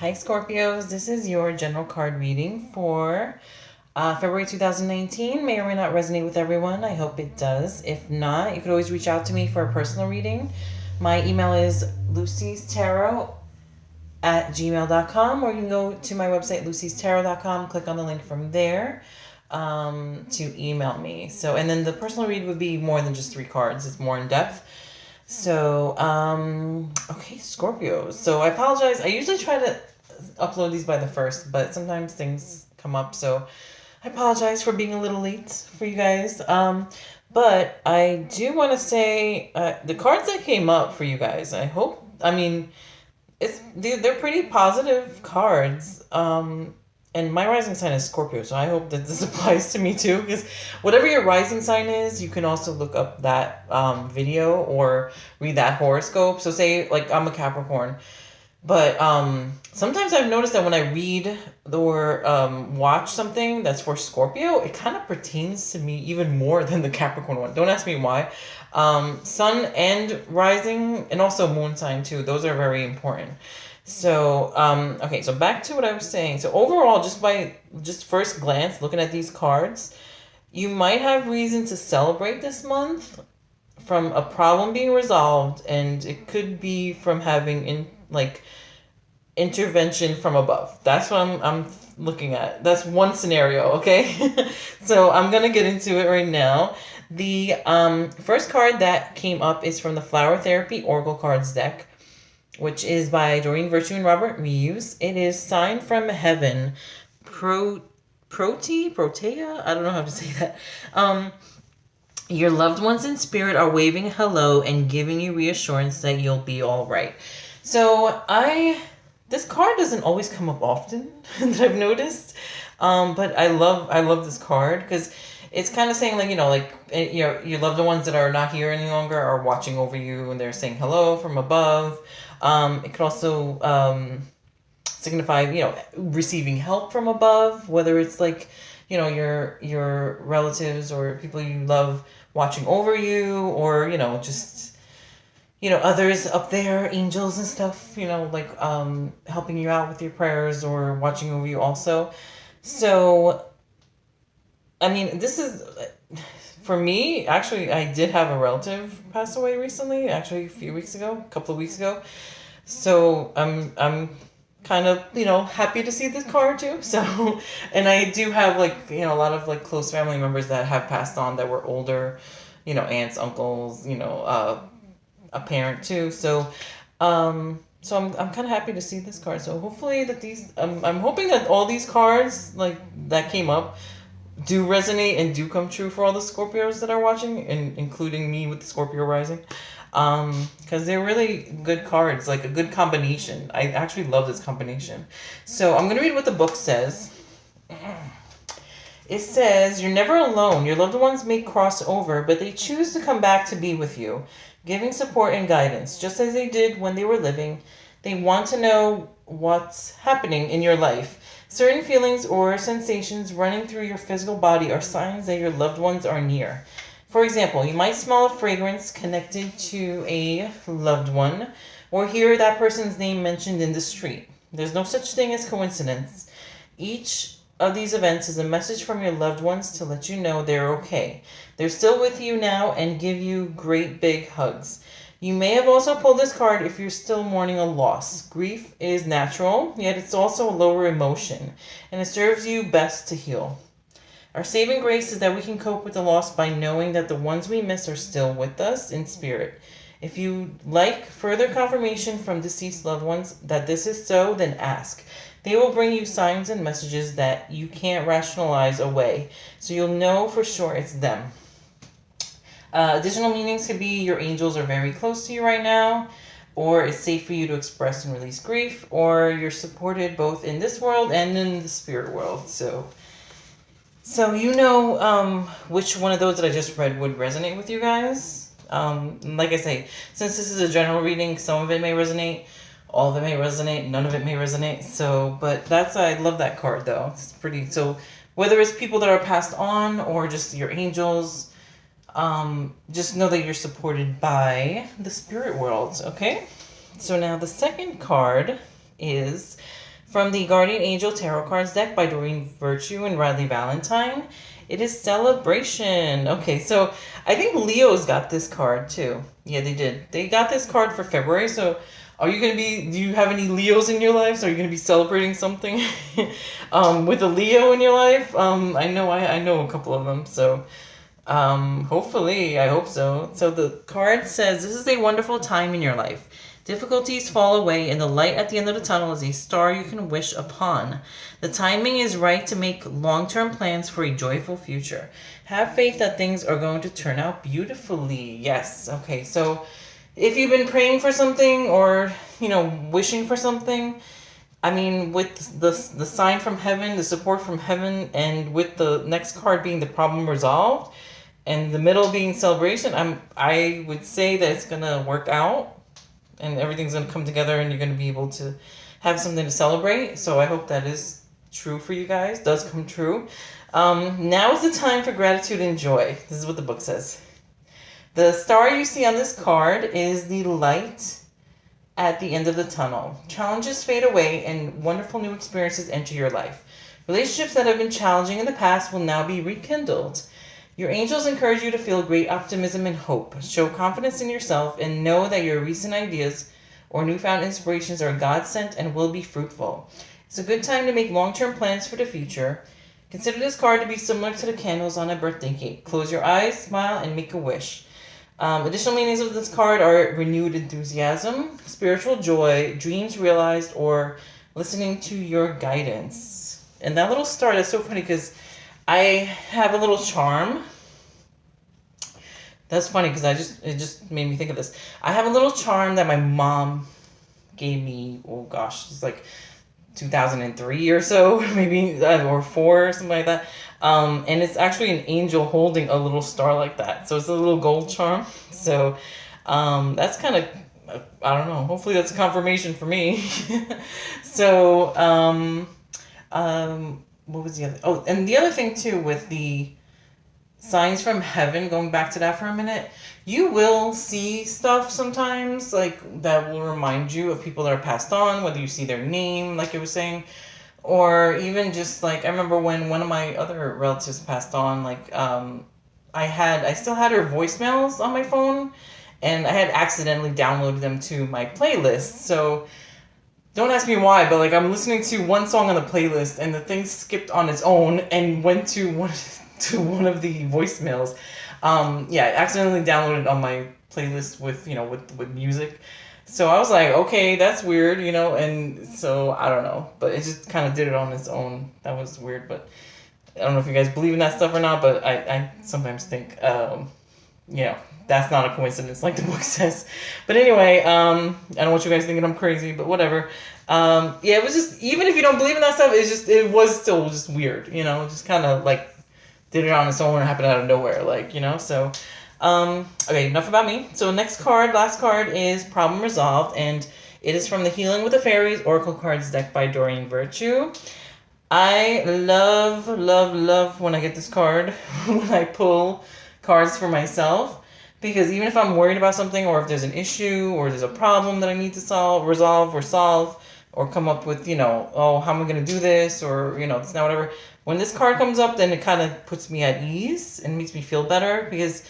Hi Scorpios, this is your general card reading for February 2019. May or may not resonate with everyone. I hope it does. If not, you could always reach out to me for a personal reading. My email is lucy'starot@gmail.com, or you can go to my website lucy'starot.com, click on the link from there to email me. So, and then the personal read would be more than just 3 cards. It's more in depth. So, okay, Scorpio. So I apologize. I usually try to upload these by the 1st, but sometimes things come up. So I apologize for being a little late for you guys. But I do want to say the cards that came up for you guys, they're pretty positive cards. And my rising sign is Scorpio, so I hope that this applies to me too. Because whatever your rising sign is, you can also look up that video or read that horoscope. So say, like, I'm a Capricorn. But sometimes I've noticed that when I read or watch something that's for Scorpio, it kind of pertains to me even more than the Capricorn one. Don't ask me why. Sun and rising, and also moon sign too. Those are very important. So, okay, so back to what I was saying. So overall, just first glance, looking at these cards, you might have reason to celebrate this month from a problem being resolved, and it could be from having intervention from above. That's what I'm looking at. That's one scenario, okay? So I'm gonna get into it right now. The first card that came up is from the Flower Therapy Oracle Cards deck, which is by Doreen Virtue and Robert Reeves. It is Sign from Heaven. Protea? I don't know how to say that. Your loved ones in spirit are waving hello and giving you reassurance that you'll be all right. So this card doesn't always come up often that I've noticed, but I love this card because it's kind of saying your loved ones that are not here any longer are watching over you and they're saying hello from above. It could also signify receiving help from above, whether it's your relatives or people you love watching over you, or just others up there, angels and stuff, helping you out with your prayers or watching over you also. So, I mean, this is, for me, actually, I did have a relative pass away recently, actually a couple of weeks ago. So, I'm kind of, happy to see this card too. So, and I do have a lot of close family members that have passed on that were older, aunts, uncles, a parent too. So I'm kind of happy to see this card. So hopefully that I'm hoping that all these cards that came up do resonate and do come true for all the Scorpios that are watching, and including me with the Scorpio rising. Because they're really good cards, like a good combination. I actually love this combination. So I'm going to read what the book says. It says, "You're never alone. Your loved ones may cross over, but they choose to come back to be with you, giving support and guidance, just as they did when they were living. They want to know what's happening in your life. Certain feelings or sensations running through your physical body are signs that your loved ones are near. For example, you might smell a fragrance connected to a loved one, or hear that person's name mentioned in the street. There's no such thing as coincidence. Each of these events is a message from your loved ones to let you know they're okay. They're still with you now and give you great big hugs. You may have also pulled this card if you're still mourning a loss. Grief is natural, yet it's also a lower emotion, and it serves you best to heal. Our saving grace is that we can cope with the loss by knowing that the ones we miss are still with us in spirit. If you like further confirmation from deceased loved ones that this is so, then ask. They will bring you signs and messages that you can't rationalize away, so you'll know for sure it's them. Additional meanings could be your angels are very close to you right now, or it's safe for you to express and release grief, or you're supported both in this world and in the spirit world. So which one of those that I just read would resonate with you guys. Like I say, since this is a general reading, some of it may resonate, all of it may resonate, none of it may resonate. So, but I love that card though. It's pretty, so whether it's people that are passed on or just your angels, just know that you're supported by the spirit world, okay? So now the second card is From the Guardian Angel Tarot Cards deck by Doreen Virtue and Riley Valentine, it is Celebration. Okay, so I think Leo's got this card too. Yeah, they did. They got this card for February, so are you going to be, do you have any Leos in your life? So are you going to be celebrating something with a Leo in your life? I know a couple of them, so hopefully, I hope so. So the card says, this is a wonderful time in your life. Difficulties fall away, and the light at the end of the tunnel is a star you can wish upon. The timing is right to make long-term plans for a joyful future. Have faith that things are going to turn out beautifully. Yes. Okay. So if you've been praying for something or, wishing for something, I mean, with the sign from heaven, the support from heaven, and with the next card being the problem resolved, and the middle being celebration, I would say that it's going to work out. And everything's going to come together and you're going to be able to have something to celebrate. So I hope that is true for you guys, does come true. Now is the time for gratitude and joy. This is what the book says. The star you see on this card is the light at the end of the tunnel. Challenges fade away and wonderful new experiences enter your life. Relationships that have been challenging in the past will now be rekindled. Your angels encourage you to feel great optimism and hope. Show confidence in yourself and know that your recent ideas or newfound inspirations are God-sent and will be fruitful. It's a good time to make long-term plans for the future. Consider this card to be similar to the candles on a birthday cake. Close your eyes, smile, and make a wish. Additional meanings of this card are renewed enthusiasm, spiritual joy, dreams realized, or listening to your guidance. And that little star, that's so funny because I have a little charm. That's funny because it just made me think of this. I have a little charm that my mom gave me. Oh gosh, it's like 2003 or so, maybe, or 4 or something like that. And it's actually an angel holding a little star like that. So it's a little gold charm. So that's kind of, I don't know. Hopefully that's a confirmation for me. So what was the other? Oh, and the other thing too with the signs from heaven, going back to that for a minute, you will see stuff sometimes like that will remind you of people that are passed on, whether you see their name, like I was saying, or even just like, I remember when one of my other relatives passed on, like, I still had her voicemails on my phone, and I had accidentally downloaded them to my playlist. So don't ask me why, but like I'm listening to one song on the playlist and the thing skipped on its own and went to one of the voicemails. I accidentally downloaded on my playlist with music. So I was like, okay, that's weird, and so I don't know, but it just kind of did it on its own. That was weird, but I don't know if you guys believe in that stuff or not, but I sometimes think, that's not a coincidence like the book says. But anyway, I don't want you guys thinking I'm crazy, but whatever. It was just, even if you don't believe in that stuff, it was still just weird, just kind of like did it on its own and happened out of nowhere, so. Okay, enough about me. So last card is Problem Resolved, and it is from the Healing with the Fairies Oracle Cards deck by Doreen Virtue. I love, love, love when I get this card, when I pull cards for myself, because even if I'm worried about something, or if there's an issue, or there's a problem that I need to resolve, or come up with, how am I going to do this, or, it's not whatever. When this card comes up, then it kind of puts me at ease and makes me feel better, because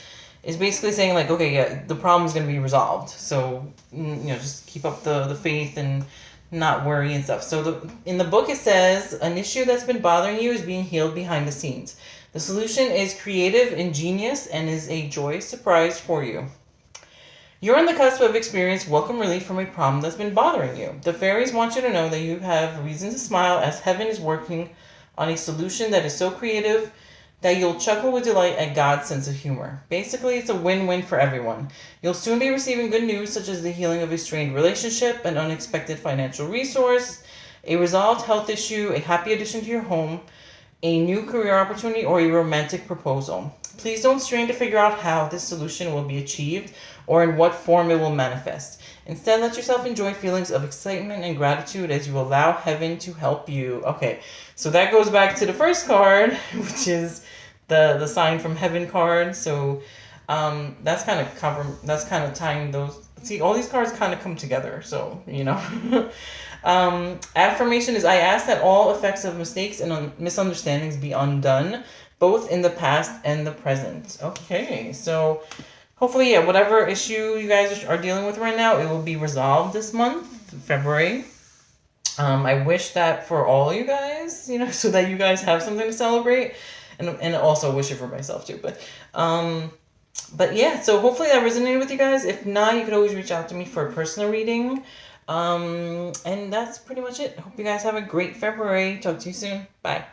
it's basically saying like, okay, yeah, the problem's going to be resolved. So, just keep up the faith and not worry and stuff. So in the book it says, an issue that's been bothering you is being healed behind the scenes. The solution is creative, ingenious, and is a joyous surprise for you. You're on the cusp of experiencing welcome relief from a problem that's been bothering you. The fairies want you to know that you have reason to smile as heaven is working on a solution that is so creative that you'll chuckle with delight at God's sense of humor. Basically, it's a win-win for everyone. You'll soon be receiving good news such as the healing of a strained relationship, an unexpected financial resource, a resolved health issue, a happy addition to your home, a new career opportunity, or a romantic proposal. Please don't strain to figure out how this solution will be achieved or in what form it will manifest. Instead, let yourself enjoy feelings of excitement and gratitude as you allow heaven to help you. Okay, so that goes back to the first card, which is the sign from heaven card. So that's kind of tying those See, all these cards kind of come together, so, you know. Affirmation is, I ask that all effects of mistakes and misunderstandings be undone, both in the past and the present. Okay, so hopefully, yeah, whatever issue you guys are dealing with right now, it will be resolved this month, February. I wish that for all you guys, you know, so that you guys have something to celebrate, and also wish it for myself too. But yeah, so hopefully that resonated with you guys. If not, you could always reach out to me for a personal reading. And that's pretty much it. Hope you guys have a great February. Talk to you soon. Bye.